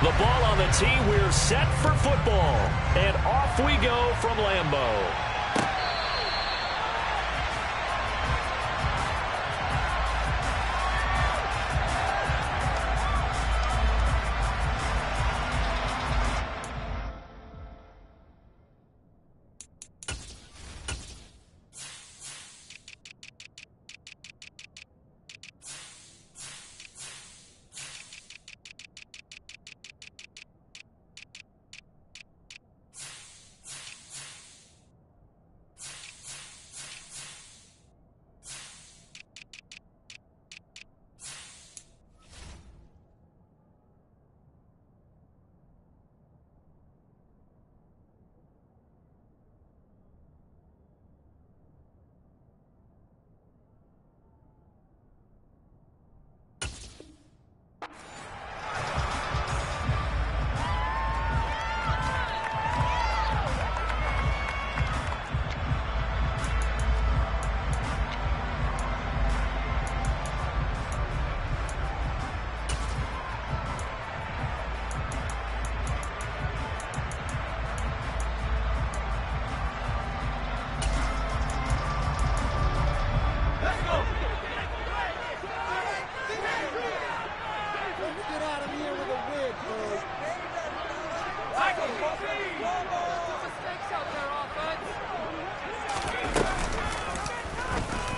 The ball on the tee. We're set for football. And off we go from Lambeau.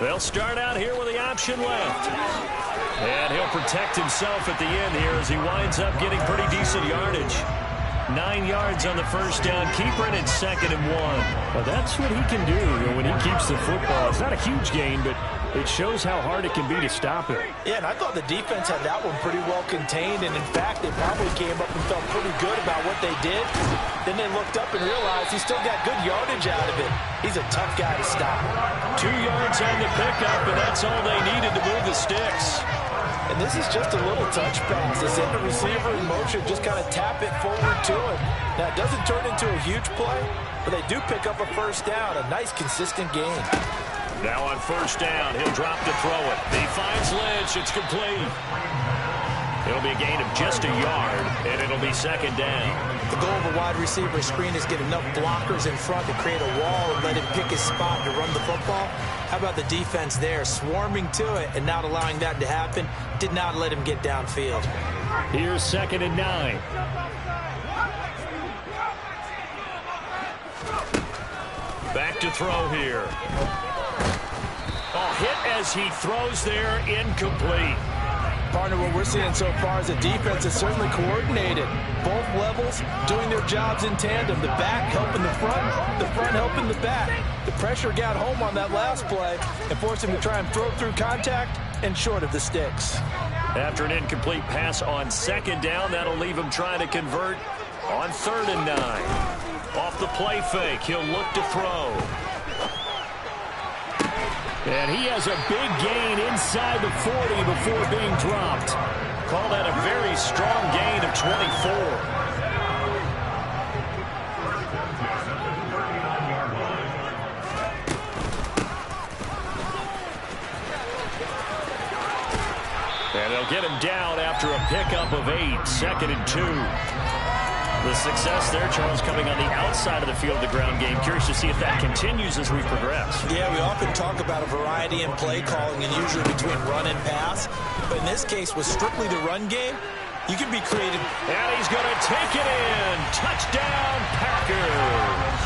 They'll start out here with the option left. And he'll protect himself at the end here as he winds up getting pretty decent yardage. 9 yards on the first down. Keeper in 2nd and 1. Well, that's what he can do when he keeps the football. It's not a huge gain, but it shows how hard it can be to stop it. Yeah, and I thought the defense had that one pretty well contained. And, in fact, they probably came up and felt pretty good about what they did. Then they looked up and realized he still got good yardage out of it. He's a tough guy to stop. 2 yards on the pickup, and that's all they needed to move the sticks. And this is just a little touch pass. They send the receiver in motion, just kind of tap it forward to him. Now, it doesn't turn into a huge play, but they do pick up a first down. A nice, consistent gain. Now on first down, he'll drop to throw it. He finds Lynch. It's complete. It'll be a gain of just a yard, and it'll be 2nd down. The goal of a wide receiver screen is get enough blockers in front to create a wall and let him pick his spot to run the football. How about the defense there, swarming to it and not allowing that to happen? Did not let him get downfield. Here's 2nd and 9. Back to throw here. Oh, hit as he throws there, incomplete. Partner, what we're seeing so far is the defense is certainly coordinated. Both levels doing their jobs in tandem. The back helping the front helping the back. The pressure got home on that last play and forced him to try and throw through contact and short of the sticks. After an incomplete pass on 2nd down, that'll leave him trying to convert on 3rd and 9. Off the play fake, he'll look to throw. And he has a big gain inside the 40 before being dropped. Call that a very strong gain of 24. And they'll get him down after a pickup of 8, 2nd and 2. The success there, Charles, coming on the outside of the field, the ground game. Curious to see if that continues as we progress. Yeah, we often talk about a variety in play calling and usually between run and pass. But in this case, with strictly the run game, you can be creative. And he's going to take it in. Touchdown, Packers.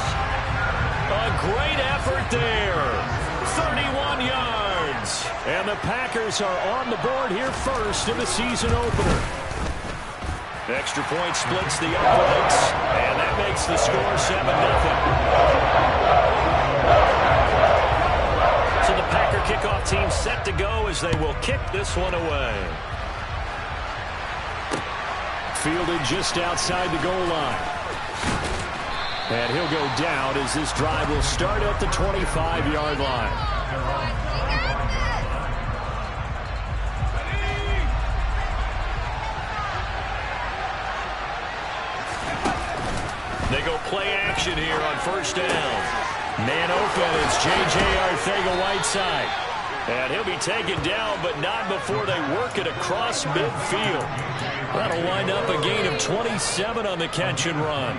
A great effort there. 31 yards. And the Packers are on the board here first in the season opener. Extra point splits the opponents, and that makes the score 7-0. So the Packer kickoff team set to go as they will kick this one away. Fielded just outside the goal line. And he'll go down as this drive will start at the 25-yard line. They go play action here on first down. Man open, it's J.J. Arcega Whiteside. And he'll be taken down, but not before they work it across midfield. That'll wind up a gain of 27 on the catch and run.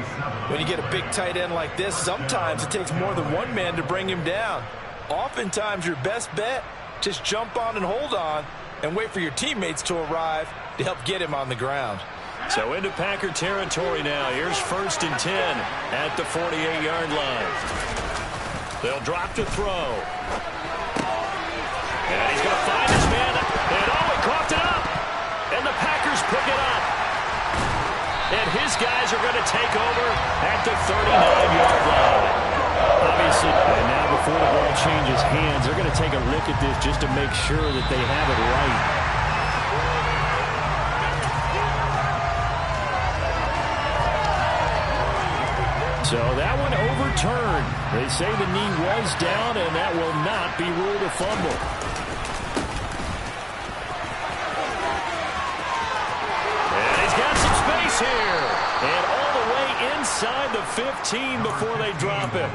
When you get a big tight end like this, sometimes it takes more than one man to bring him down. Oftentimes, your best bet, just jump on and hold on and wait for your teammates to arrive to help get him on the ground. So into Packer territory now. Here's 1st and 10 at the 48-yard line. They'll drop to throw. And he's going to find his man. And he coughed it up. And the Packers pick it up. And his guys are going to take over at the 39-yard line. Obviously, and now before the ball changes hands, they're going to take a look at this just to make sure that they have it right. So that one overturned. They say the knee was down, and that will not be ruled a fumble. And he's got some space here. And all the way inside the 15 before they drop him.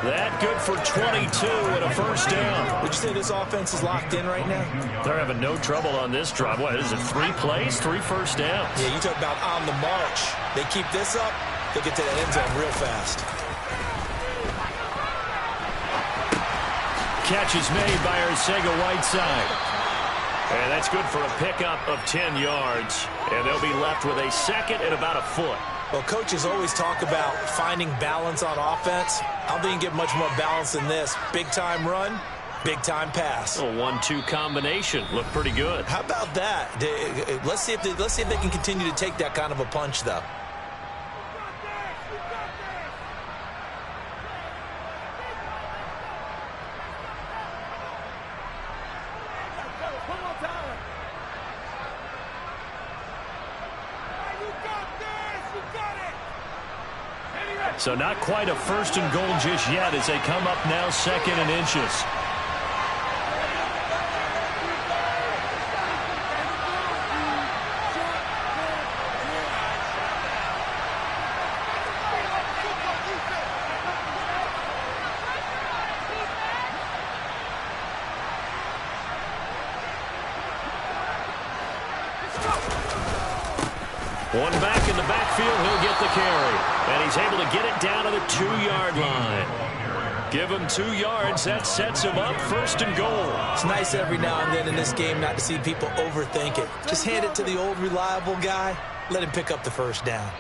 That good for 22 and a first down. Would you say this offense is locked in right now? They're having no trouble on this drive. What is it, 3 plays, 3 first downs? Yeah, you talk about on the march. They keep this up, they'll get to that end zone real fast. Catch is made by Whiteside. And that's good for a pickup of 10 yards. And they'll be left with a second and about a foot. Well, coaches always talk about finding balance on offense. I don't think you get much more balance than this. Big-time run, big-time pass. A 1-2 combination. Looked pretty good. How about that? Let's see if they can continue to take that kind of a punch, though. So not quite a 1st and goal just yet as they come up now 2nd and inches. One back in the backfield, he'll get the carry. And he's able to get it down to the 2-yard line. Give him 2 yards, that sets him up 1st and goal. It's nice every now and then in this game not to see people overthink it. Just hand it to the old reliable guy, let him pick up the first down.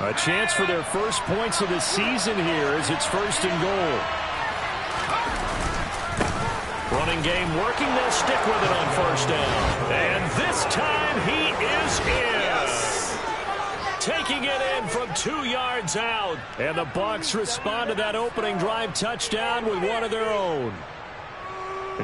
A chance for their first points of the season here as it's 1st and goal. Running game working. They'll stick with it on 1st down. And this time he is in. Yes. Taking it in from 2 yards out. And the Bucs respond to that opening drive touchdown with one of their own.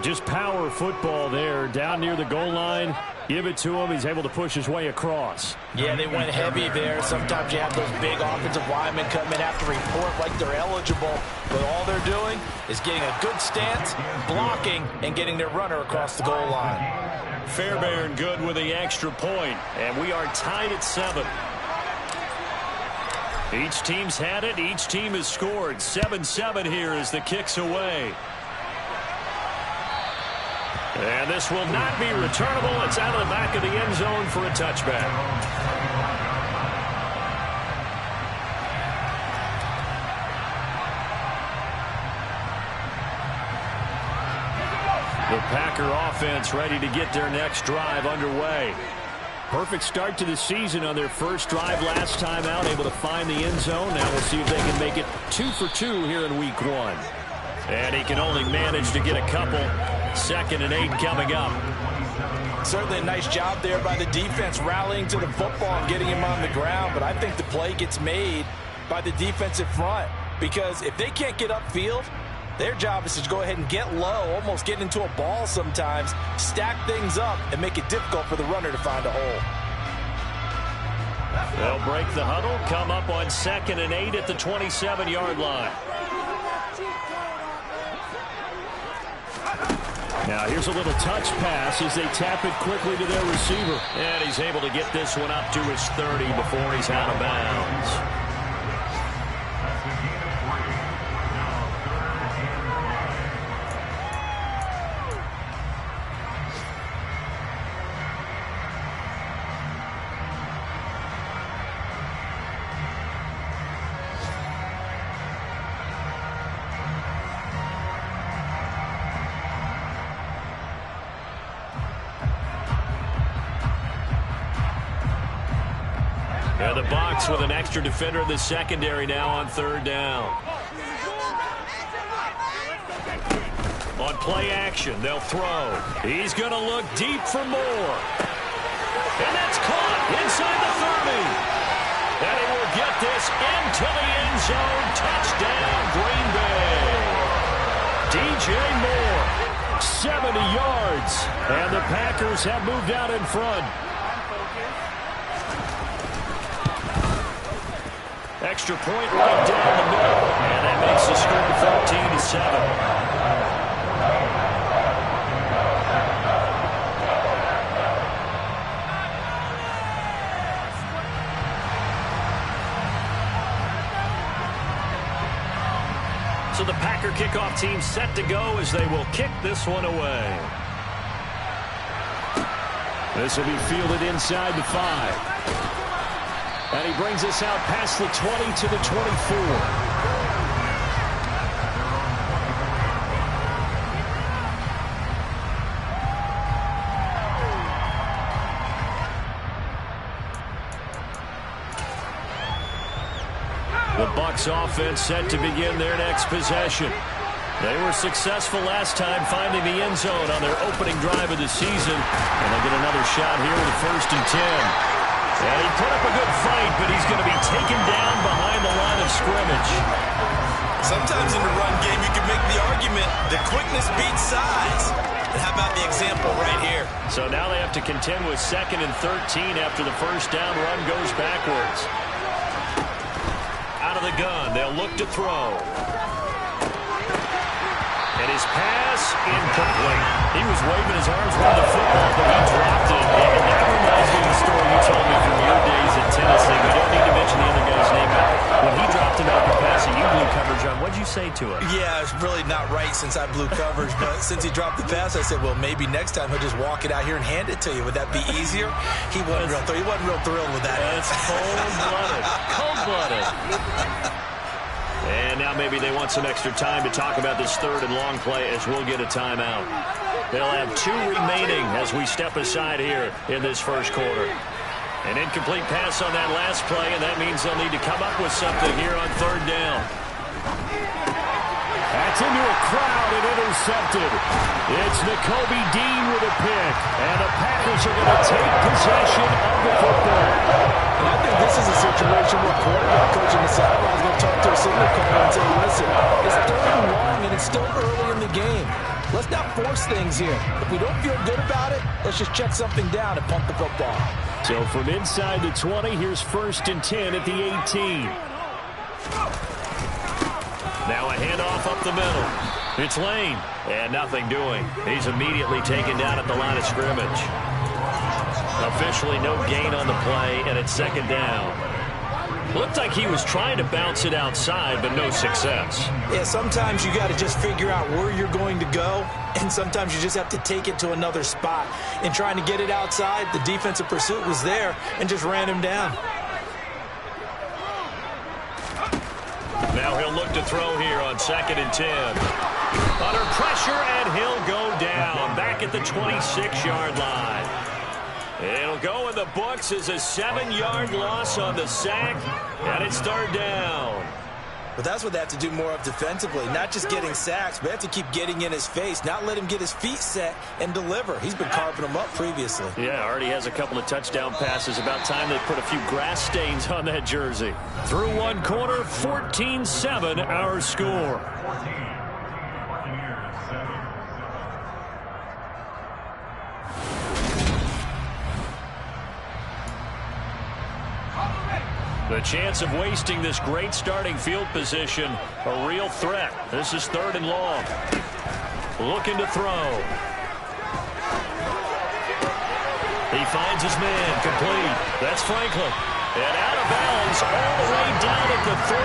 Just power football there down near the goal line. Give it to him. He's able to push his way across. Yeah, they went heavy there. Sometimes you have those big offensive linemen come in, have to report like they're eligible. But all they're doing is getting a good stance, blocking, and getting their runner across the goal line. Fairbairn good with the extra point. And we are tied at 7. Each team's had it. Each team has scored. 7-7 here as the kick's away. And this will not be returnable. It's out of the back of the end zone for a touchback. The Packer offense ready to get their next drive underway. Perfect start to the season on their first drive last time out, able to find the end zone. Now we'll see if they can make it 2 for 2 here in week 1. And he can only manage to get a couple. 2nd and 8 coming up. Certainly a nice job there by the defense rallying to the football and getting him on the ground. But I think the play gets made by the defensive front. Because if they can't get upfield, their job is to go ahead and get low, almost get into a ball sometimes, stack things up, and make it difficult for the runner to find a hole. They'll break the huddle, come up on 2nd and 8 at the 27-yard line. Now here's a little touch pass as they tap it quickly to their receiver. And he's able to get this one up to his 30 before he's out of bounds. And the Bucs with an extra defender in the secondary now on third down. On play action, they'll throw. He's going to look deep for more. And that's caught inside the 30. And he will get this into the end zone. Touchdown, Green Bay. DJ Moore, 70 yards. And the Packers have moved out in front. Extra point right down the middle. And that makes the score 14-7. So the Packer kickoff team set to go as they will kick this one away. This will be fielded inside the 5. And he brings us out past the 20 to the 24. The Bucs offense set to begin their next possession. They were successful last time finding the end zone on their opening drive of the season. And they'll get another shot here with a 1st and 10. And he put up a good fight, but he's going to be taken down behind the line of scrimmage. Sometimes in the run game, you can make the argument that quickness beats size. And how about the example right here? So now they have to contend with 2nd and 13 after the first down run goes backwards. Out of the gun, they'll look to throw. And his pass, incomplete. He was waving his arms around the football, but he dropped it. And that reminds me of the story you told me from your days at Tennessee. We don't need to mention the other guy's name, but when he dropped it out the pass and you blew coverage on, what'd you say to him? Yeah, it's really not right since I blew coverage, but since he dropped the pass, I said, well, maybe next time he'll just walk it out here and hand it to you. Would that be easier? He wasn't real thrilled with that. That's cold-blooded. Cold-blooded. And now maybe they want some extra time to talk about this 3rd and long play as we'll get a timeout. They'll have 2 remaining as we step aside here in this first quarter. An incomplete pass on that last play, and that means they'll need to come up with something here on 3rd down. That's into a crowd and intercepted. It's Nakobe Dean with a pick, and the Packers are going to take possession of the football. And I think this is a situation where quarterback coach in the sideline is going to talk to a signal caller and say, listen, it's 3rd and long, and it's still early in the game. Let's not force things here. If we don't feel good about it, let's just check something down and punt the football. So from inside the 20, here's 1st and 10 at the 18. Now a handoff up the middle. It's Lane, and nothing doing. He's immediately taken down at the line of scrimmage. Officially no gain on the play, and it's 2nd down. Looked like he was trying to bounce it outside, but no success. Yeah, sometimes you got to just figure out where you're going to go, and sometimes you just have to take it to another spot. In trying to get it outside, the defensive pursuit was there and just ran him down. Now he'll look to throw here on 2nd and 10. Under pressure, and he'll go down back at the 26-yard line. It'll go in the books as a 7-yard loss on the sack, and it's 3rd down. But that's what they have to do more of defensively, not just getting sacks, but they have to keep getting in his face, not let him get his feet set and deliver. He's been carving them up previously. Yeah, already has a couple of touchdown passes. About time they put a few grass stains on that jersey. Through one quarter, 14-7 our score. The chance of wasting this great starting field position, a real threat. This is 3rd and long. Looking to throw. finds his man. Complete. That's Franklin. And out of bounds all the way down at the 3.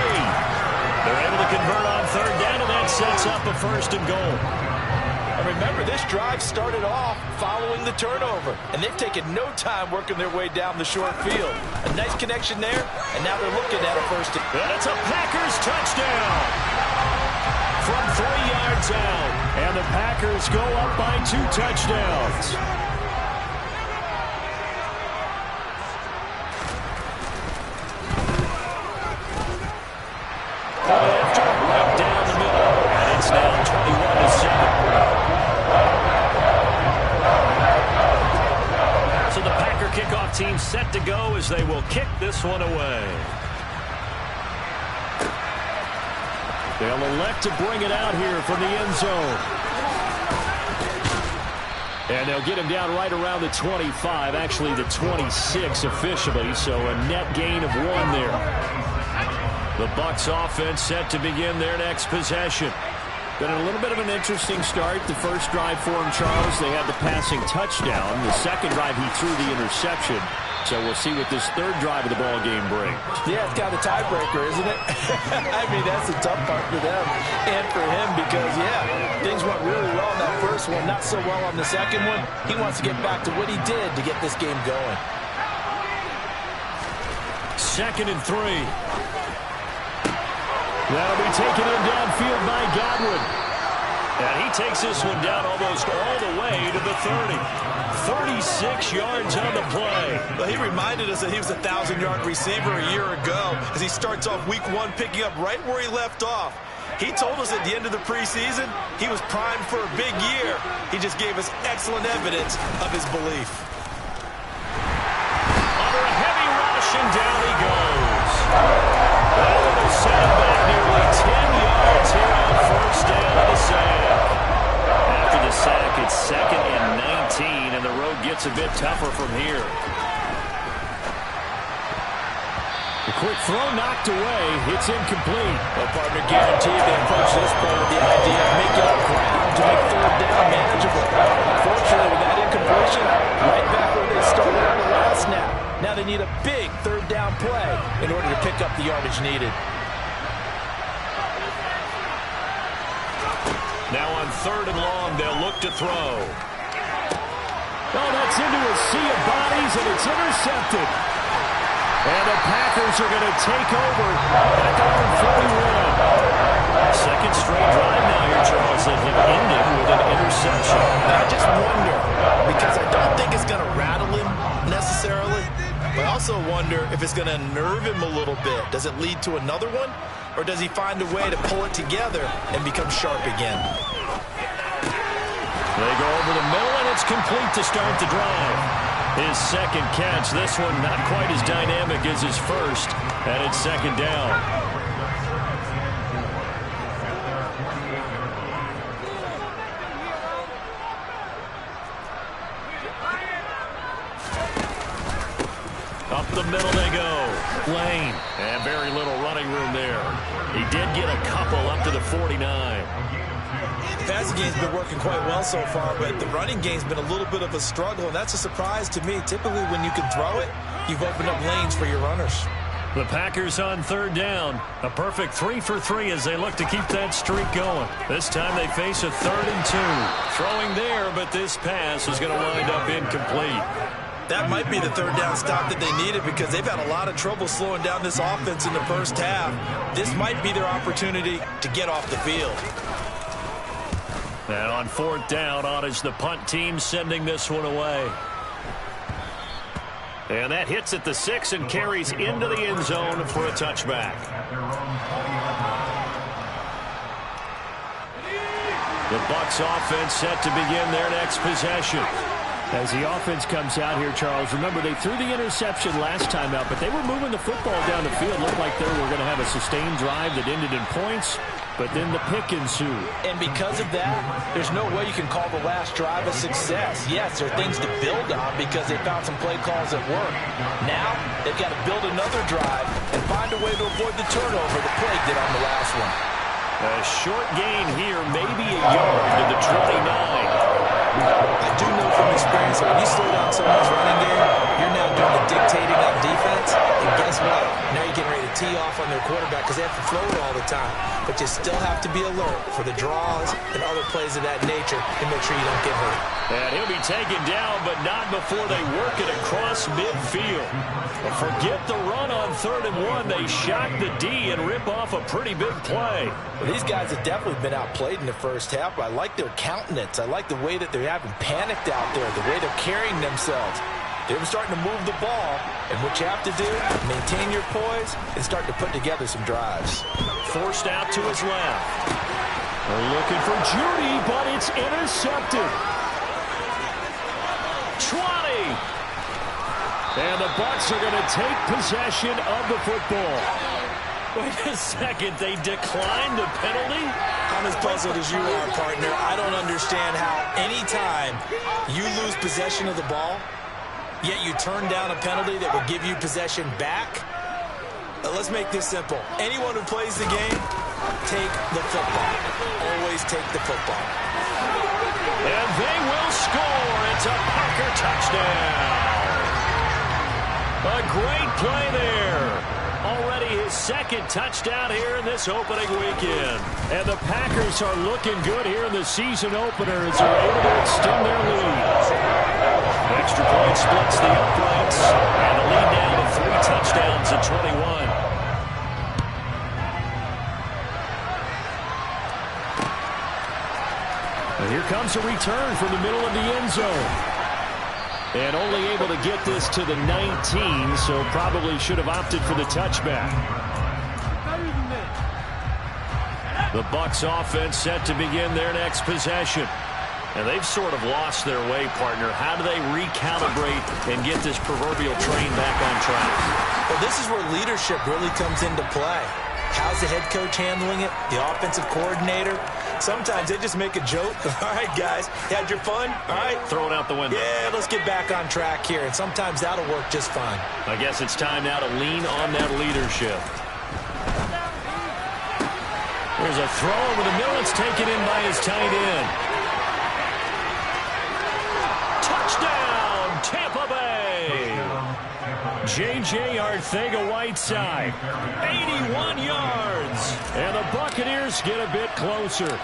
They're able to convert on third down, and that sets up a first and goal. And remember, this drive started off following the turnover, and they've taken no time working their way down the short field. A nice connection there, and now they're looking at a first. And it's a Packers touchdown from 3 yards out, and the Packers go up by 2 touchdowns. After right down the middle, and it's now 21-7. So the Packer kickoff team set to go as they will kick this one away. They'll elect to bring it out here from the end zone. And they'll get him down right around the 25, actually the 26 officially, so a net gain of 1 there. The Bucs offense set to begin their next possession. Been a little bit of an interesting start. The first drive for him, Charles, they had the passing touchdown. The second drive, he threw the interception. So we'll see what this third drive of the ball game brings. Yeah, it's kind of a tiebreaker, isn't it? I mean, that's the tough part for them and for him because, yeah, things went really well in that first one, not so well on the second one. He wants to get back to what he did to get this game going. 2nd and 3. That'll be taken in downfield by Godwin. And he takes this one down almost all the way to the 30. 36 yards on the play. Well, he reminded us that he was a 1,000-yard receiver a year ago as he starts off week 1 picking up right where he left off. He told us at the end of the preseason he was primed for a big year. He just gave us excellent evidence of his belief. Under a heavy rush, and down he goes. That will set him back nearly 10 yards here on first down of the sack. After the sack, it's 2nd and 19, and the road gets a bit tougher from here. The quick throw knocked away. It's incomplete. Well, partner, guaranteed they approach this play with the idea of making up ground to make third down manageable. Unfortunately, with that incompletion, right back where they started on the last snap. Now they need a big third down play in order to pick up the yardage needed. Now on 3rd and long, they'll look to throw. Oh, that's into a sea of bodies, and it's intercepted. And the Packers are going to take over at their own 41. Second straight drive now here, Charles, that have ended with an interception. I just wonder, because I don't think it's going to rattle him necessarily, but I also wonder if it's going to nerve him a little bit. Does it lead to another one, or does he find a way to pull it together and become sharp again? They go over the middle, and it's complete to start the drive. His second catch, this one not quite as dynamic as his first, and it's 2nd down. Up the middle they go. Lane, and very little running room there. He did get a couple up to the 49. The passing game's been working quite well so far, but the running game's been a little bit of a struggle, and that's a surprise to me. Typically, when you can throw it, you've opened up lanes for your runners. The Packers on 3rd down. A perfect 3 for 3 as they look to keep that streak going. This time they face a 3rd and 2. Throwing there, but this pass is going to wind up incomplete. That might be the third down stop that they needed because they've had a lot of trouble slowing down this offense in the first half. This might be their opportunity to get off the field. And on 4th down, on is the punt team sending this one away. And that hits at the 6 and carries into the end zone for a touchback. The Bucs offense set to begin their next possession. As the offense comes out here, Charles, remember they threw the interception last time out, but they were moving the football down the field. Looked like they were going to have a sustained drive that ended in points, but then the pick ensued. And because of that, there's no way you can call the last drive a success. Yes, there are things to build on because they found some play calls that work. Now, they've got to build another drive and find a way to avoid the turnover the play did on the last one. A short gain here, maybe a yard to the 29. I do know from experience that when you slow down someone's running game, you're now doing the dictating on defense. And guess what? Now you're getting ready to tee off on their quarterback because they have to throw it all the time. But you still have to be alert for the draws and other plays of that nature to make sure you don't get hurt. And he'll be taken down, but not before they work it across midfield. Forget the run on 3rd and 1. They shock the D and rip off a pretty big play. Well, these guys have definitely been outplayed in the first half, but I like their countenance. I like the way that they're having panicked out there, the way they're carrying themselves. They're starting to move the ball, and what you have to do, maintain your poise and start to put together some drives. Forced out to his left. They're looking for Judy, but it's intercepted. 20. And the Bucs are going to take possession of the football. Wait a second, they declined the penalty? I'm as puzzled as you are, partner. I don't understand how any time you lose possession of the ball, yet you turn down a penalty that would give you possession back. Let's make this simple. Anyone who plays the game, take the football. Always take the football. And they will score. It's a Packer touchdown. A great play there. Already his 2nd touchdown here in this opening weekend. And the Packers are looking good here in the season opener as they're able to extend their lead. Extra point splits the uprights. And the lead now to 3 touchdowns at 21. And here comes a return from the middle of the end zone. And only able to get this to the 19, so probably should have opted for the touchback. The Bucs offense set to begin their next possession. And they've sort of lost their way, partner. How do they recalibrate and get this proverbial train back on track? Well, this is where leadership really comes into play. How's the head coach handling it? The offensive coordinator? Sometimes they just make a joke. All right, guys, had your fun? All right. Throw it out the window. Yeah, let's get back on track here. And sometimes that'll work just fine. I guess it's time now to lean on that leadership. There's a throw over the middle. It's taken in by his tight end. Touchdown, Tampa Bay. J.J. Arcega-Whiteside, 81 yards. And the Buccaneers get a bit closer.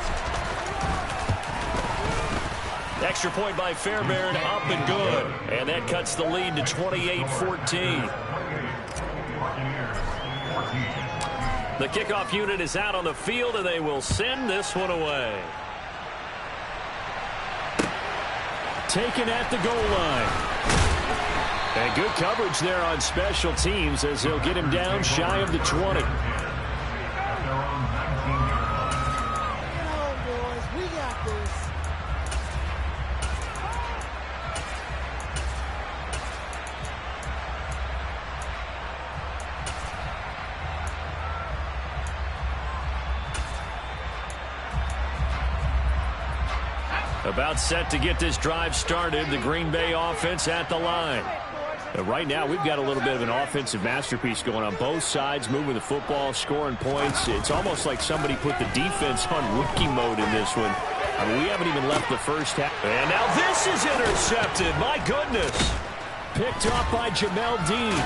Extra point by Fairbairn, up and good. And that cuts the lead to 28-14. The kickoff unit is out on the field, and they will send this one away. Taken at the goal line. And good coverage there on special teams as they'll get him down shy of the 20. About set to get this drive started. The Green Bay offense at the line. Right now, we've got a little bit of an offensive masterpiece going on both sides, moving the football, scoring points. It's almost like somebody put the defense on rookie mode in this one. I mean, we haven't even left the first half. And now this is intercepted. My goodness. Picked off by Jamel Dean.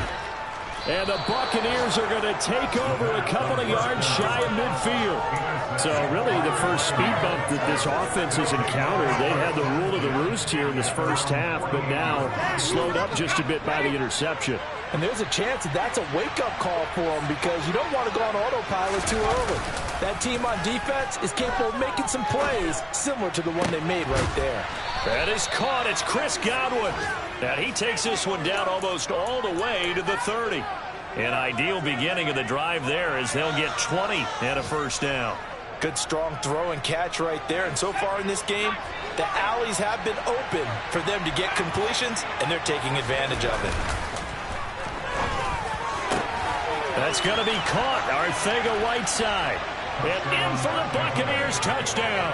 And the Buccaneers are going to take over a couple of yards shy of midfield. So really the first speed bump that this offense has encountered, they had the rule of the roost here in this first half, but now slowed up just a bit by the interception. And there's a chance that that's a wake-up call for them because you don't want to go on autopilot too early. That team on defense is capable of making some plays similar to the one they made right there. That is caught. It's Chris Godwin. And he takes this one down almost all the way to the 30. An ideal beginning of the drive there as they'll get 20 and a first down. Good strong throw and catch right there. And so far in this game, the alleys have been open for them to get completions, and they're taking advantage of it. That's going to be caught. Arcega-Whiteside. And in for the Buccaneers touchdown.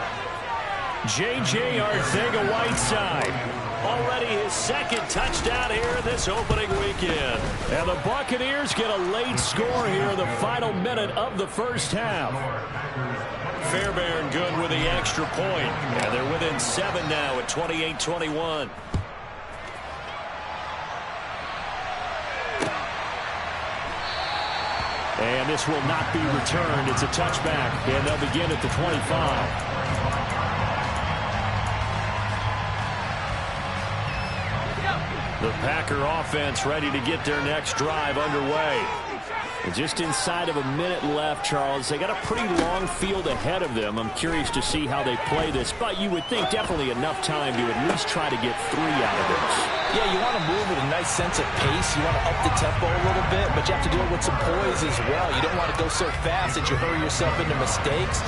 J.J. Arcega-Whiteside. Already his second touchdown here in this opening weekend. And the Buccaneers get a late score here in the final minute of the first half. Fairbairn good with the extra point. And they're within 7 now at 28-21. And this will not be returned. It's a touchback, and they'll begin at the 25. The Packer offense ready to get their next drive underway. And just inside of a minute left, Charles. They got a pretty long field ahead of them. I'm curious to see how they play this, but you would think definitely enough time to at least try to get 3 out of this. Yeah, you want to move with a nice sense of pace. You want to up the tempo a little bit, but you have to do it with some poise as well. You don't want to go so fast that you hurry yourself into mistakes.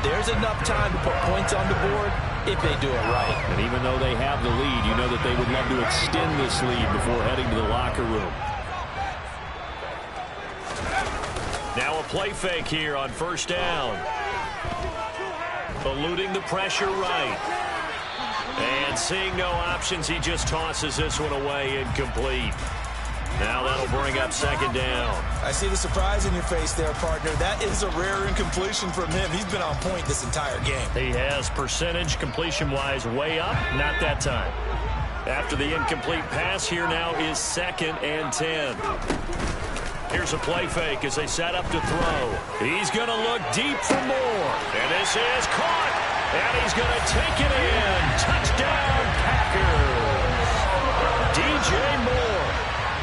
There's enough time to put points on the board if they do it right. And even though they have the lead, you know that they would love to extend this lead before heading to the locker room. Now a play fake here on first down. Eluding the pressure right. And seeing no options, he just tosses this one away, incomplete. Now that'll bring up second down. I see the surprise in your face there, partner. That is a rare incompletion from him. He's been on point this entire game. He has percentage completion-wise way up, not that time. After the incomplete pass, here now is 2nd and 10. Here's a play fake as they set up to throw. He's going to look deep for more. And this is caught. And he's going to take it in. Touchdown, Packers. DJ Moore.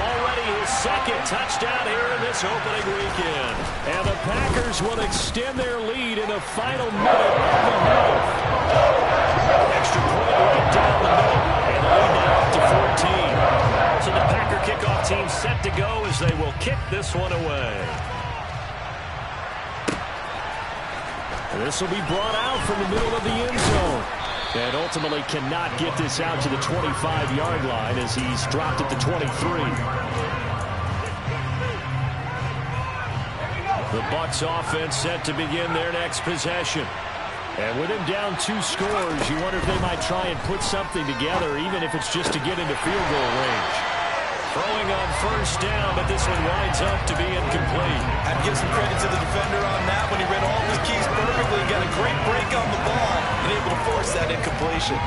Already his 2nd touchdown here in this opening weekend. And the Packers will extend their lead in the final minute of the half. Extra point right down the middle. And the lead now up to 14. So the Packer kickoff team set to go as they will kick this one away. And this will be brought out from the middle of the end zone. And ultimately cannot get this out to the 25-yard line as he's dropped at the 23. The Bucs offense set to begin their next possession. And with him down 2 scores, you wonder if they might try and put something together, even if it's just to get into field goal range. Throwing on first down, but this one winds up to be incomplete. I'd give some credit to the defender on that when he read all of his keys perfectly. Got a great break on the ball and able to force that incompletion.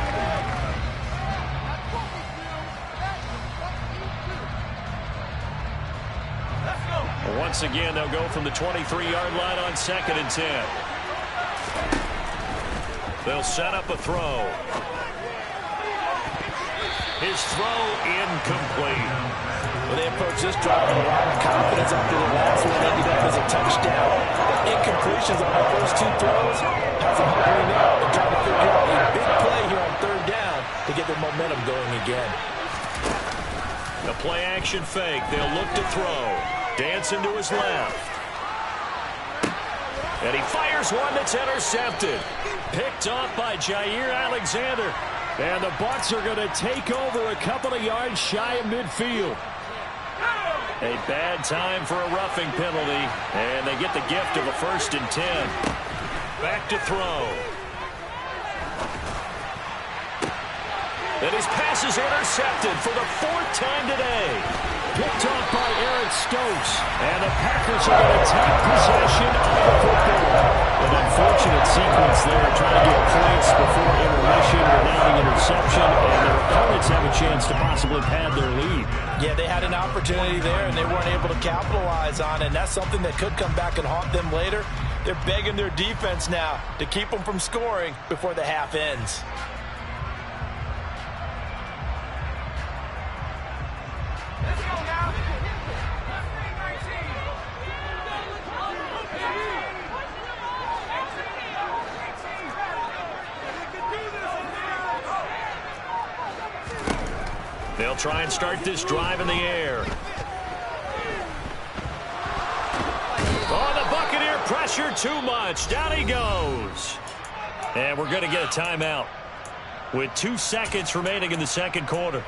Well, once again, they'll go from the 23-yard line on 2nd and 10. They'll set up a throw. His throw incomplete. Well, they approach this drive with a lot of confidence after the last one ended up as a touchdown. The incompletions on the first 2 throws has them hovering out and trying to figure out a big play here on 3rd down to get their momentum going again. The play action fake. They'll look to throw. Dancing to his left. And he fires one that's intercepted. Picked off by Jair Alexander. And the Bucs are going to take over a couple of yards shy of midfield. A bad time for a roughing penalty. And they get the gift of a 1st and 10. Back to throw. And his pass is intercepted for the 4th time today. Picked off by Eric Stokes. And the Packers are going to take possession of the football. An unfortunate sequence there, trying to get points before intermission without the interception, and their opponents have a chance to possibly pad their lead. Yeah, they had an opportunity there, and they weren't able to capitalize on it, and that's something that could come back and haunt them later. They're begging their defense now to keep them from scoring before the half ends. They'll try and start this drive in the air. Oh, the Buccaneer pressure too much. Down he goes. And we're going to get a timeout with 2 seconds remaining in the 2nd quarter.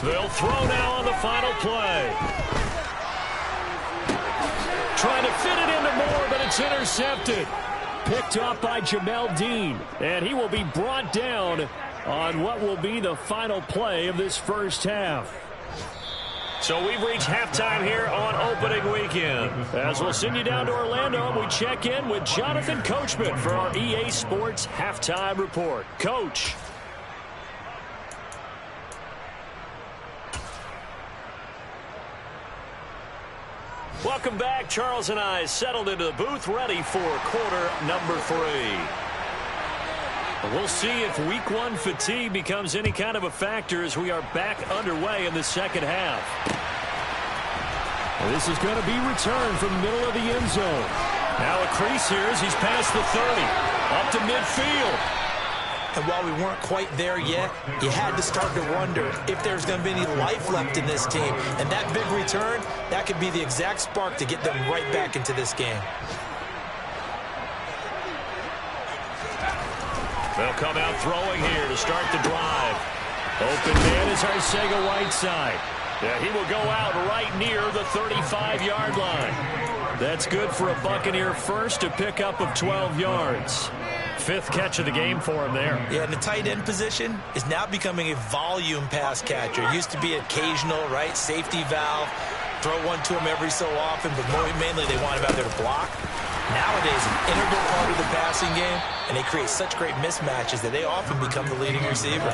They'll throw now on the final play. Trying to fit it into Moore, but it's intercepted. Picked off by Jamel Dean. And he will be brought down on what will be the final play of this first half. So we've reached halftime here on opening weekend. As we'll send you down to Orlando, and we check in with Jonathan Coachman for our EA Sports Halftime Report. Coach. Welcome back. Charles and I settled into the booth, ready for quarter number 3. We'll see if week 1 fatigue becomes any kind of a factor as we are back underway in the second half. This is going to be returned from the middle of the end zone. Now a crease here as he's past the 30, up to midfield. And while we weren't quite there yet, you had to start to wonder if there's going to be any life left in this team. And that big return, that could be the exact spark to get them right back into this game. They'll come out throwing here to start the drive. Open man is Arcega-Whiteside. Yeah, he will go out right near the 35-yard line. That's good for a Buccaneer first, to pick up of 12 yards. 5th catch of the game for him there. Yeah, and the tight end position is now becoming a volume pass catcher. It used to be occasional, right? Safety valve. Throw one to him every so often, but mainly they want him out there to block. Nowadays, an integral part of the passing game, and they create such great mismatches that they often become the leading receiver.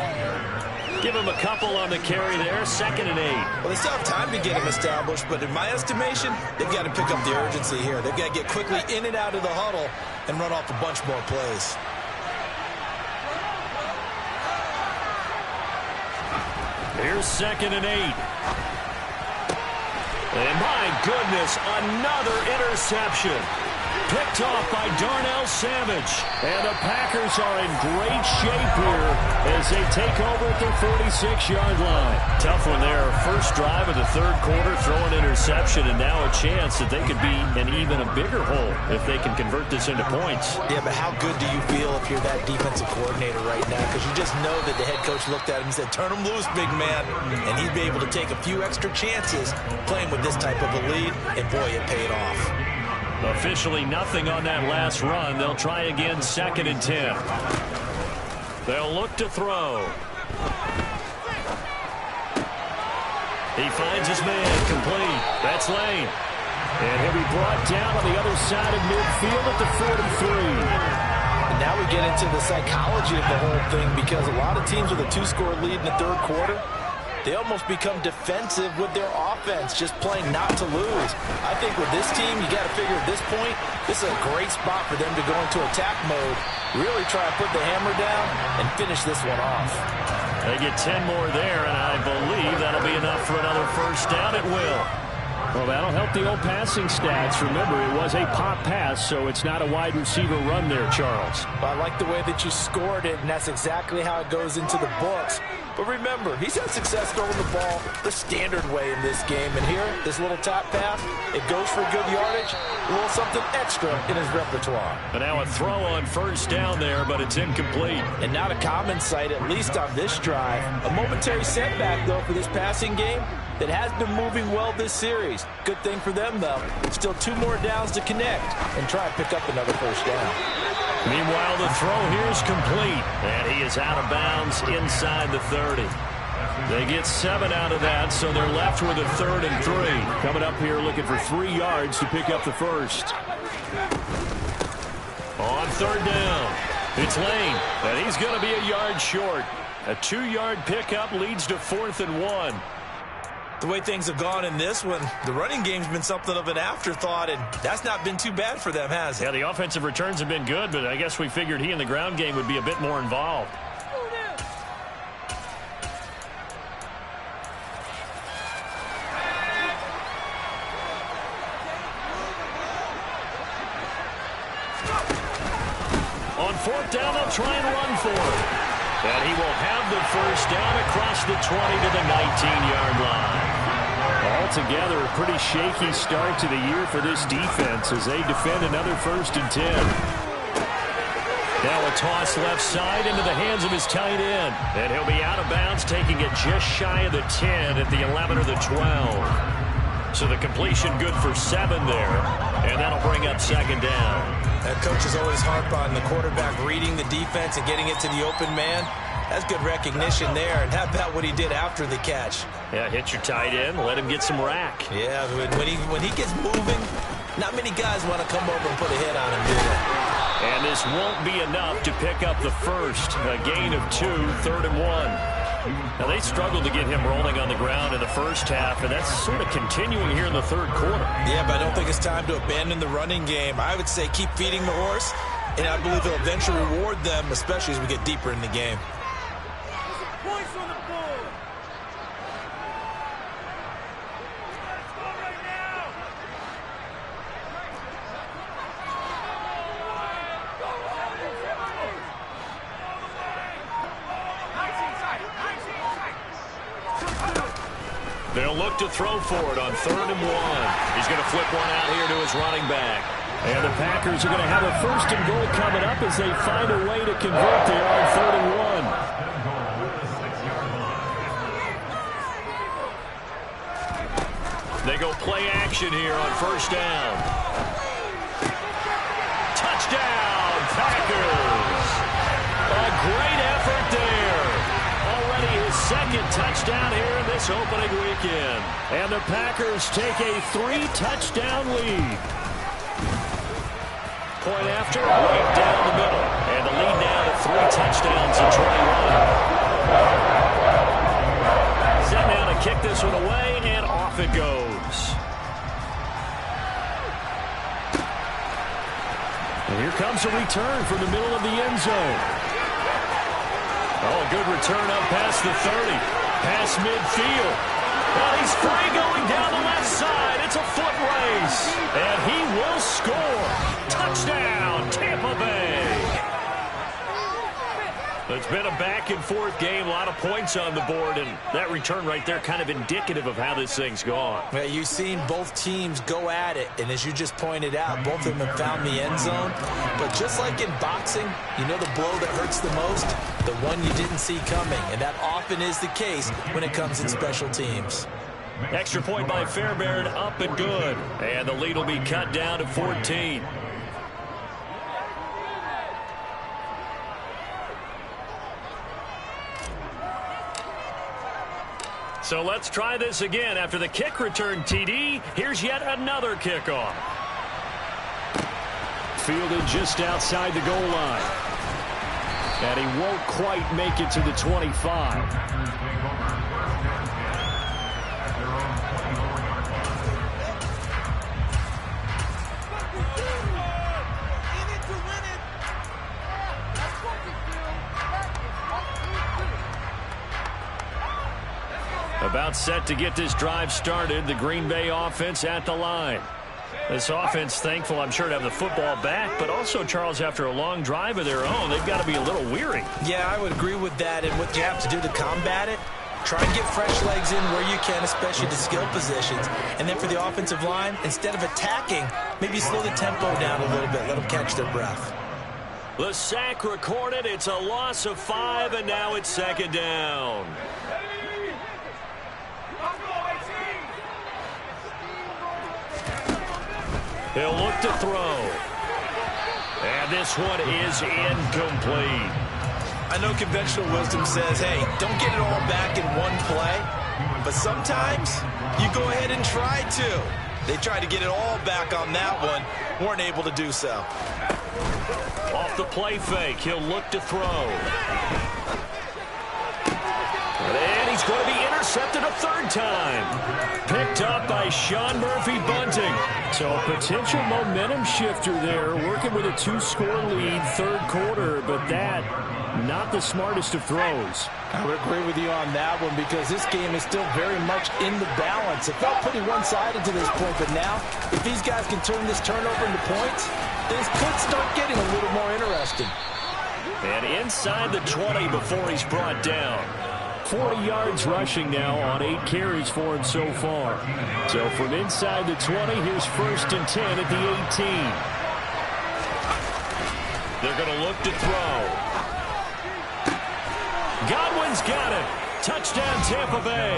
Give him a couple on the carry there, 2nd and 8. Well, they still have time to get him established, but in my estimation, they've got to pick up the urgency here. They've got to get quickly in and out of the huddle and run off a bunch more plays. Here's 2nd and 8. And my goodness, another interception. Picked off by Darnell Savage. And the Packers are in great shape here as they take over at their 46-yard line. Tough one there. First drive of the 3rd quarter, throw an interception, and now a chance that they could be in even a bigger hole if they can convert this into points. Yeah, but how good do you feel if you're that defensive coordinator right now? Because you just know that the head coach looked at him and said, turn him loose, big man. And he'd be able to take a few extra chances playing with this type of a lead, and boy, it paid off. Officially nothing on that last run. They'll try again, 2nd and 10. They'll look to throw. He finds his man, complete. That's Lane. And he'll be brought down on the other side of midfield at the 43. And now we get into the psychology of the whole thing, because a lot of teams with a 2-score lead in the 3rd quarter, they almost become defensive with their offense, just playing not to lose. I think with this team, you got to figure at this point, this is a great spot for them to go into attack mode, really try to put the hammer down and finish this one off. They get 10 more there, and I believe that'll be enough for another first down. It will. Well, that'll help the old passing stats. Remember, it was a pop pass, so it's not a wide receiver run there, Charles. Well, I like the way that you scored it, and that's exactly how it goes into the books. But remember, he's had success throwing the ball the standard way in this game. And here, this little top pass, it goes for good yardage, a little something extra in his repertoire. But now a throw on first down there, but it's incomplete. And not a common sight, at least on this drive. A momentary setback, though, for this passing game that has been moving well this series. Good thing for them, though. Still 2 more downs to connect and try and pick up another first down. Meanwhile, the throw here is complete, and he is out of bounds inside the 30. They get 7 out of that, so they're left with a 3rd and 3. Coming up here looking for 3 yards to pick up the first. On 3rd down, it's Lane, and he's going to be a yard short. A 2-yard pickup leads to 4th and 1. The way things have gone in this one, the running game's been something of an afterthought, and that's not been too bad for them, has it? Yeah, the offensive returns have been good, but I guess we figured he in the ground game would be a bit more involved. On 4th down, they'll try and run for it. And he will have the first down across the 20 to the 19-yard line. Altogether, a pretty shaky start to the year for this defense as they defend another 1st and 10. Now a toss left side into the hands of his tight end. And he'll be out of bounds, taking it just shy of the 10 at the 11 or the 12. So the completion good for 7 there. And that'll bring up 2nd down. That coach is always harp on the quarterback reading the defense and getting it to the open man. That's good recognition there. And how about what he did after the catch? Yeah, hit your tight end, let him get some rack. Yeah, when he gets moving, not many guys want to come over and put a hit on him, do they? And this won't be enough to pick up the first. A gain of 2, 3rd and 1. Now, they struggled to get him rolling on the ground in the first half, and that's sort of continuing here in the third quarter. Yeah, but I don't think it's time to abandon the running game. I would say keep feeding the horse, and I believe he'll eventually reward them, especially as we get deeper in the game. Points on the board. They'll look to throw for it on 3rd and 1. He's going to flip one out here to his running back. And the Packers are going to have a 1st and goal coming up as they find a way to convert there on 3rd and 1. They go play action here on 1st down. Touchdown, Packers! A great effort there. Already his 2nd touchdown here in this opening weekend. And the Packers take a 3-touchdown lead. Point after, right down the middle. And the lead now to 3 touchdowns in 21. Set now to kick this one away, and off it goes. And here comes a return from the middle of the end zone. Oh, a good return up past the 30. Past midfield. Well, he's free going down the left side. It's a foot race. And he will score. Touchdown, Tampa Bay. It's been a back-and-forth game. A lot of points on the board. And that return right there kind of indicative of how this thing's gone. Well, you've seen both teams go at it. And as you just pointed out, both of them have found the end zone. But just like in boxing, you know the blow that hurts the most? The one you didn't see coming. And that often is the case when it comes in special teams. Extra point by Fairbairn, up and good. And the lead will be cut down to 14. So let's try this again. After the kick return TD, here's yet another kickoff. Fielded just outside the goal line. And he won't quite make it to the 25. About set to get this drive started. The Green Bay offense at the line. This offense thankful, I'm sure, to have the football back, but also, Charles, after a long drive of their own, they've got to be a little weary. Yeah, I would agree with that. And what you have to do to combat it, try and get fresh legs in where you can, especially to skill positions. And then for the offensive line, instead of attacking, maybe slow the tempo down a little bit. Let them catch their breath. The sack recorded. It's a loss of 5, and now it's 2nd down. He'll look to throw. And this one is incomplete. I know conventional wisdom says, hey, don't get it all back in one play. But sometimes you go ahead and try to. They tried to get it all back on that one. Weren't able to do so. Off the play fake, he'll look to throw. And he's going to be intercepted a 3rd time. Picked up by Sean Murphy-Bunting. So a potential momentum shifter there, working with a 2-score lead, 3rd quarter, but that, not the smartest of throws. I would agree with you on that one because this game is still very much in the balance. It felt pretty one-sided to this point, but now, if these guys can turn this turnover into points, this could start getting a little more interesting. And inside the 20 before he's brought down. 40 yards rushing now on 8 carries for him so far. So from inside the 20, here's 1st and 10 at the 18. They're going to look to throw. Godwin's got it. Touchdown, Tampa Bay.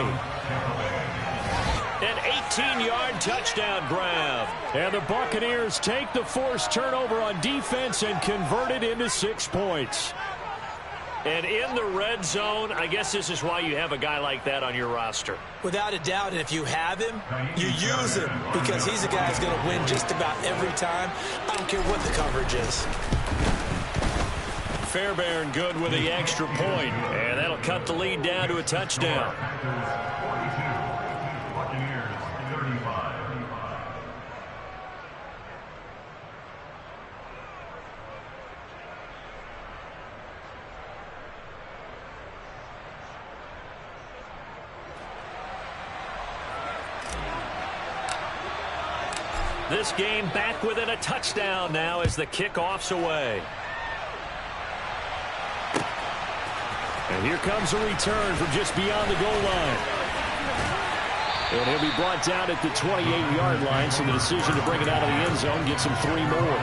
An 18-yard touchdown grab. And the Buccaneers take the forced turnover on defense and convert it into 6 points. And in the red zone, I guess this is why you have a guy like that on your roster. Without a doubt, and if you have him, you use him because he's a guy who's going to win just about every time. I don't care what the coverage is. Fairbairn good with the extra point, and that'll cut the lead down to a touchdown. This game back within a touchdown now as the kickoff's away. And here comes a return from just beyond the goal line. And he'll be brought down at the 28-yard line, so the decision to bring it out of the end zone gets him 3 more.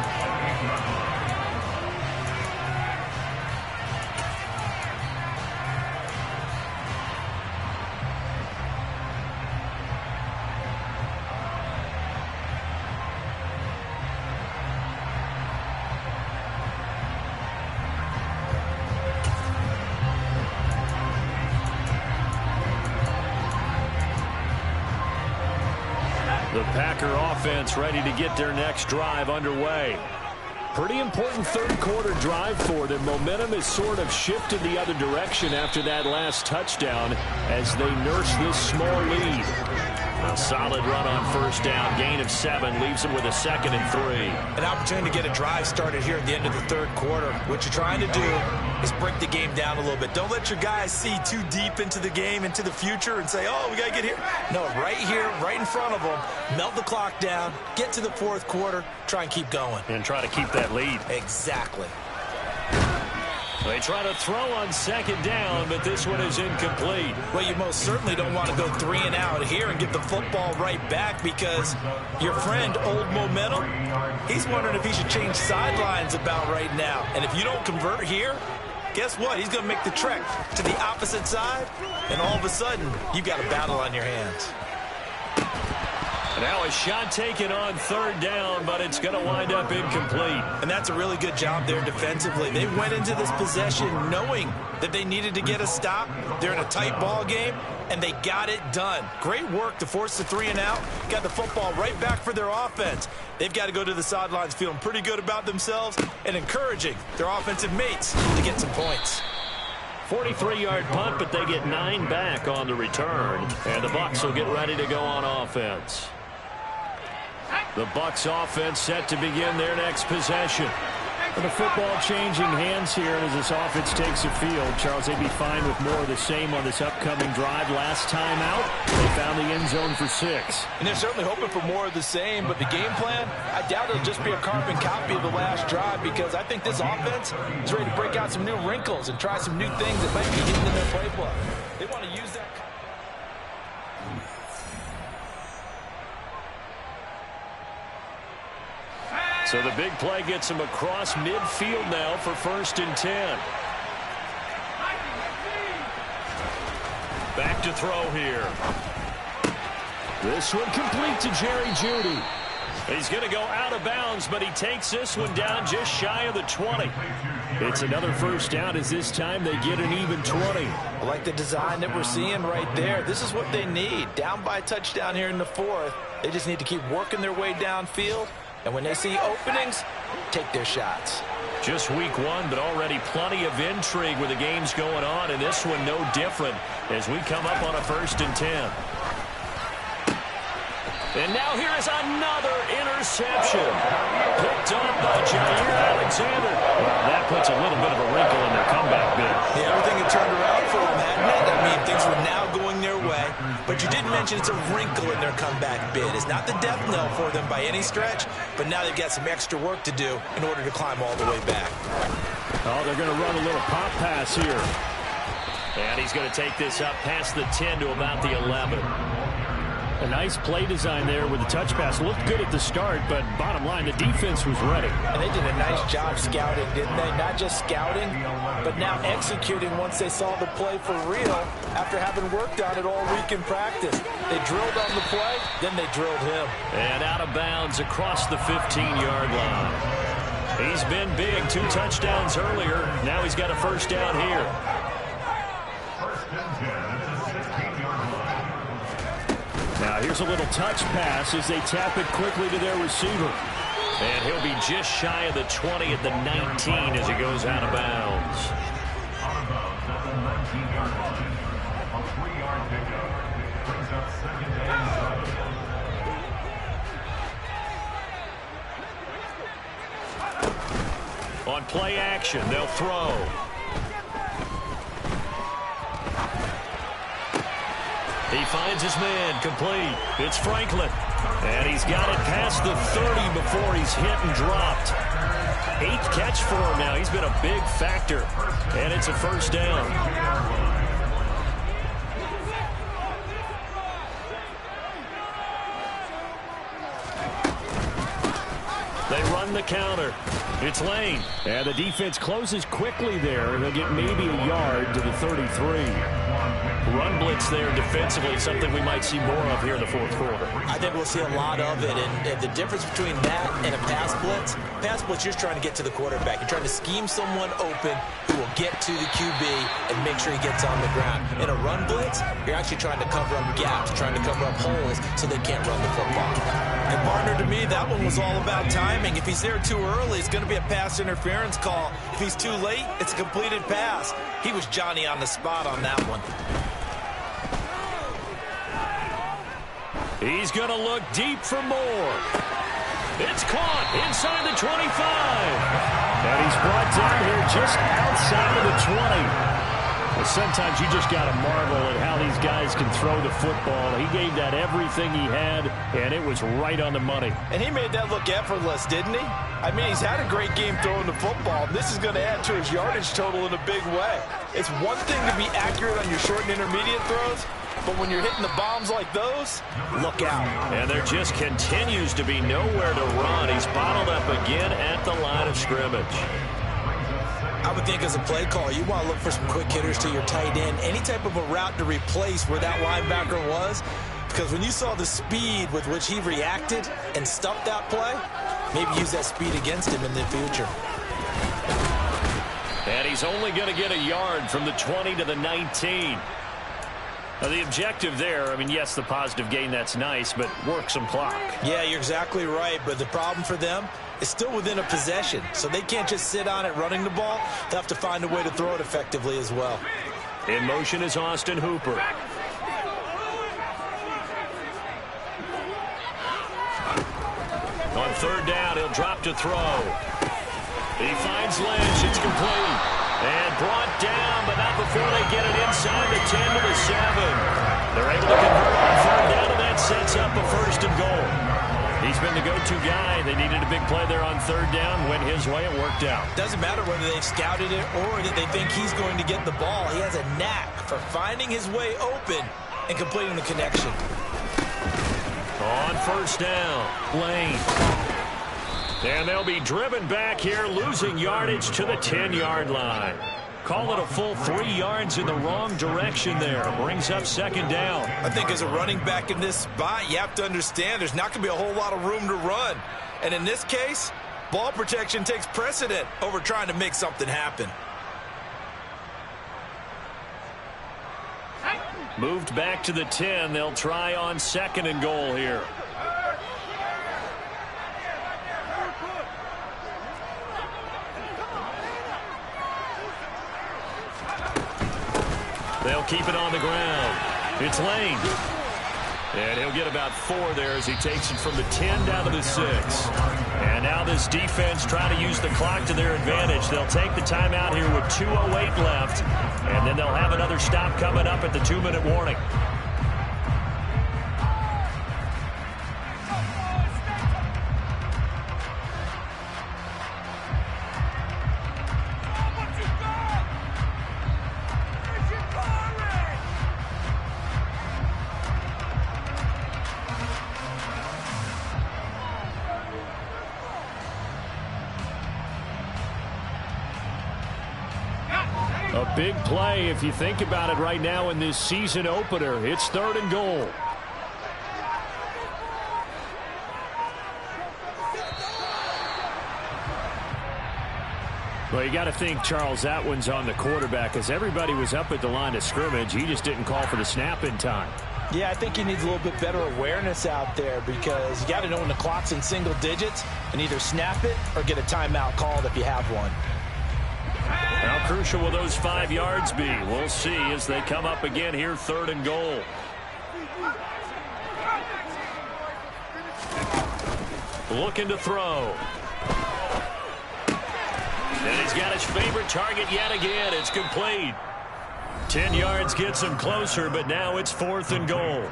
The Packer offense ready to get their next drive underway. Pretty important third-quarter drive for them. Momentum has sort of shifted the other direction after that last touchdown as they nurse this small lead. A solid run on first down, gain of 7, leaves them with a 2nd and 3. An opportunity to get a drive started here at the end of the third quarter. What you're trying to do is break the game down a little bit. Don't let your guys see too deep into the game, into the future, and say, oh, we got to get here. No, right here, right in front of them, melt the clock down, get to the fourth quarter, try and keep going. And try to keep that lead. Exactly. They try to throw on 2nd down, but this one is incomplete. Well, you most certainly don't want to go 3 and out here and give the football right back because your friend, Old Momentum, he's wondering if he should change sidelines about right now. And if you don't convert here, guess what? He's going to make the trek to the opposite side, and all of a sudden, you've got a battle on your hands. Now a shot taken on 3rd down, but it's going to wind up incomplete. And that's a really good job there defensively. They went into this possession knowing that they needed to get a stop. They're in a tight ball game, and they got it done. Great work to force the 3 and out. Got the football right back for their offense. They've got to go to the sidelines feeling pretty good about themselves and encouraging their offensive mates to get some points. 43-yard punt, but they get 9 back on the return. And the Bucs will get ready to go on offense. The Bucs offense set to begin their next possession. And the football changing hands here as this offense takes the field. Charles, they'd be fine with more of the same on this upcoming drive. Last time out, they found the end zone for 6. And they're certainly hoping for more of the same, but the game plan, I doubt it'll just be a carbon copy of the last drive because I think this offense is ready to break out some new wrinkles and try some new things that might be hidden in their playbook. They want to use that. So the big play gets him across midfield now for 1st and 10. Back to throw here. This one complete to Jerry Jeudy. He's going to go out of bounds, but he takes this one down just shy of the 20. It's another 1st down as this time they get an even 20. I like the design that we're seeing right there. This is what they need. Down by a touchdown here in the 4th. They just need to keep working their way downfield. And when they see openings, take their shots. Just week 1, but already plenty of intrigue with the games going on, and this one no different as we come up on a 1st and 10. And now here is another interception. Picked up by Jair Alexander. Well, that puts a little bit of a wrinkle in their comeback bid. Yeah, everything had turned around for them, hadn't it? I mean, things were now going their way. But you did mention it's a wrinkle in their comeback bid. It's not the death knell for them by any stretch, but now they've got some extra work to do in order to climb all the way back. Oh, they're going to run a little pop pass here. And he's going to take this up past the 10 to about the 11. A nice play design there with the touch pass. Looked good at the start, but bottom line, the defense was ready. And they did a nice job scouting, didn't they? Not just scouting, but now executing once they saw the play for real after having worked on it all week in practice. They drilled on the play, then they drilled him. And out of bounds across the 15-yard line. He's been big. 2 touchdowns earlier. Now he's got a first down here. Now here's a little touch pass as they tap it quickly to their receiver. And he'll be just shy of the 20 at the 19 as he goes out of bounds. Out of bounds at the 19-yard line. A 3-yard pickup brings up second and 7. On play action, they'll throw. He finds his man, complete. It's Franklin. And he's got it past the 30 before he's hit and dropped. 8th catch for him now. He's been a big factor. And it's a first down. They run the counter. It's Lane. And the defense closes quickly there. They'll get maybe a yard to the 33. Run blitz there defensively, something we might see more of here in the fourth quarter. I think we'll see a lot of it, and the difference between that and a pass blitz, you're trying to get to the quarterback. You're trying to scheme someone open who will get to the QB and make sure he gets on the ground. In a run blitz, you're actually trying to cover up gaps, trying to cover up holes so they can't run the football. And partner, to me, that one was all about timing. If he's there too early, it's going to be a pass interference call. If he's too late, it's a completed pass. He was Johnny on the spot on that one. He's going to look deep for more. It's caught inside the 25. And he's brought down here just outside of the 20. Well, sometimes you just got to marvel at how these guys can throw the football. He gave that everything he had, and it was right on the money. And he made that look effortless, didn't he? I mean, he's had a great game throwing the football. This is going to add to his yardage total in a big way. It's one thing to be accurate on your short and intermediate throws, but when you're hitting the bombs like those, look out. And there just continues to be nowhere to run. He's bottled up again at the line of scrimmage. I would think as a play call, you want to look for some quick hitters to your tight end, any type of a route to replace where that linebacker was, because when you saw the speed with which he reacted and stuffed that play, maybe use that speed against him in the future. And he's only going to get a yard from the 20 to the 19. Now, the objective there, I mean, yes, the positive gain, that's nice, but work some clock. Yeah, you're exactly right, but the problem for them is still within a possession, so they can't just sit on it running the ball. They'll have to find a way to throw it effectively as well. In motion is Austin Hooper. On third down, he'll drop to throw. He finds Lynch. It's complete. And brought down, but not before they get it inside the 10 to the 7. They're able to convert on third down, and that sets up a first and goal. He's been the go-to guy. They needed a big play there on third down. Went his way. It worked out. Doesn't matter whether they've scouted it or that they think he's going to get the ball. He has a knack for finding his way open and completing the connection. On first down, Lane. And they'll be driven back here, losing yardage to the 10-yard line. Call it a full 3 yards in the wrong direction there. Brings up second down. I think as a running back in this spot, you have to understand there's not going to be a whole lot of room to run. And in this case, ball protection takes precedent over trying to make something happen. Moved back to the 10. They'll try on second and goal here. They'll keep it on the ground. It's Lane. And he'll get about 4 there as he takes it from the 10 down to the 6. And now this defense trying to use the clock to their advantage. They'll take the timeout here with 2:08 left. And then they'll have another stop coming up at the 2-minute warning. A big play if you think about it right now in this season opener. It's third and goal. Well, you got to think, Charles, that one's on the quarterback as everybody was up at the line of scrimmage. He just didn't call for the snap in time. Yeah, I think he needs a little bit better awareness out there because you got to know when the clock's in single digits and either snap it or get a timeout called if you have one. How crucial will those 5 yards be? We'll see as they come up again here, 3rd and goal. Looking to throw. And he's got his favorite target yet again. It's complete. 10 yards gets him closer, but now it's 4th and goal.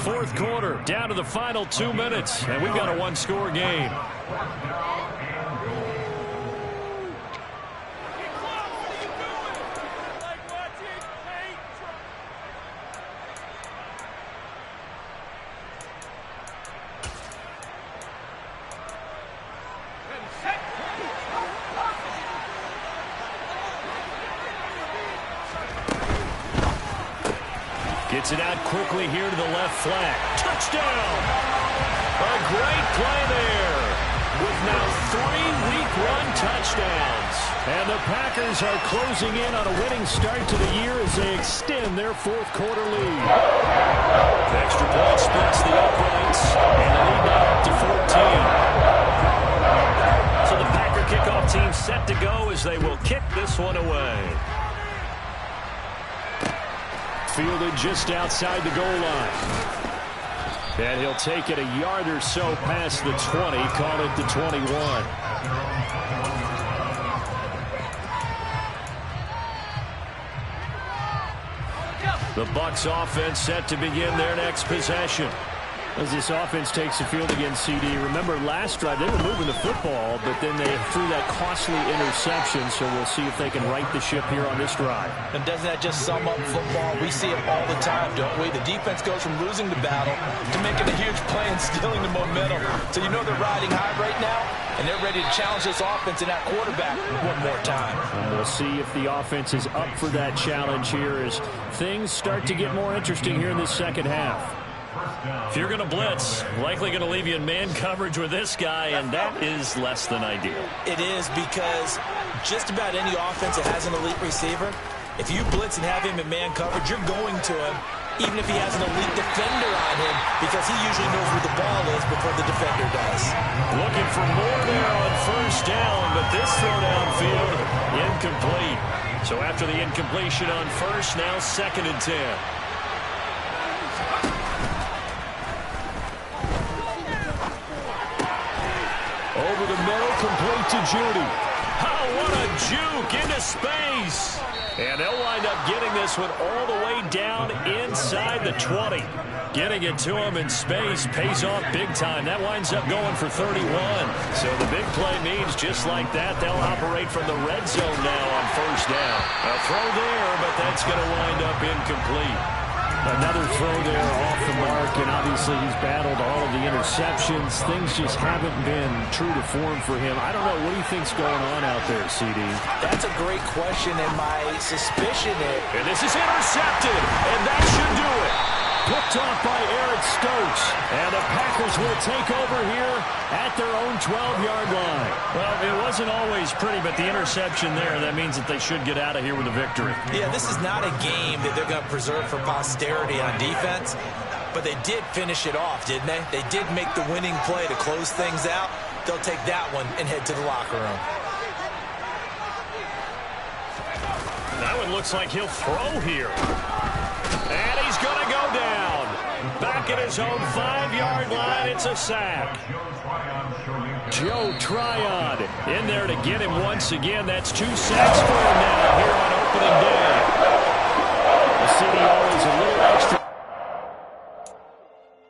4th quarter, down to the final 2 minutes, and we've got a 1-score game. Gets it out quickly here to the left flat. Touchdown! A great play there with now 3 week-run touchdowns. And the Packers are closing in on a winning start to the year as they extend their 4th quarter lead. The extra point splits the uprights, and the lead now up to 14. So the Packer kickoff team set to go as they will kick this one away. Fielded just outside the goal line. And he'll take it a yard or so past the 20, call it the 21. The Bucs offense set to begin their next possession. As this offense takes the field again, CD, remember last drive they were moving the football, but then they threw that costly interception, so we'll see if they can right the ship here on this drive. And doesn't that just sum up football? We see it all the time, don't we? The defense goes from losing the battle to making a huge play and stealing the momentum. So you know they're riding high right now, and they're ready to challenge this offense and that quarterback one more time. And we'll see if the offense is up for that challenge here as things start to get more interesting here in the second half. If you're going to blitz, likely going to leave you in man coverage with this guy, and that is less than ideal. It is because just about any offense that has an elite receiver, if you blitz and have him in man coverage, you're going to him even if he has an elite defender on him because he usually knows where the ball is before the defender does. Looking for more there on 1st down, but this throw downfield incomplete. So after the incompletion on 1st, now 2nd and 10. Over the middle, complete to Judy. Oh, what a juke into space. And they'll wind up getting this one all the way down inside the 20. Getting it to him in space pays off big time. That winds up going for 31. So the big play means just like that, they'll operate from the red zone now on 1st down. A throw there, but that's going to wind up incomplete. Another throw there off the mark, and obviously he's battled all of the interceptions. Things just haven't been true to form for him. I don't know. What do you think's going on out there, CD? That's a great question, and my suspicion is... And this is intercepted, and that should do it. Picked off by Eric Stokes, and the Packers will take over here at their own 12-yard line. Well, it wasn't always pretty, but the interception there, that means that they should get out of here with a victory. Yeah, this is not a game that they're going to preserve for posterity on defense, but they did finish it off, didn't they? They did make the winning play to close things out. They'll take that one and head to the locker room. That one looks like he'll throw here. And he's going to go down. Back at his own 5-yard line, it's a sack. Joe Tryon in there to get him once again. That's 2 sacks for him now here on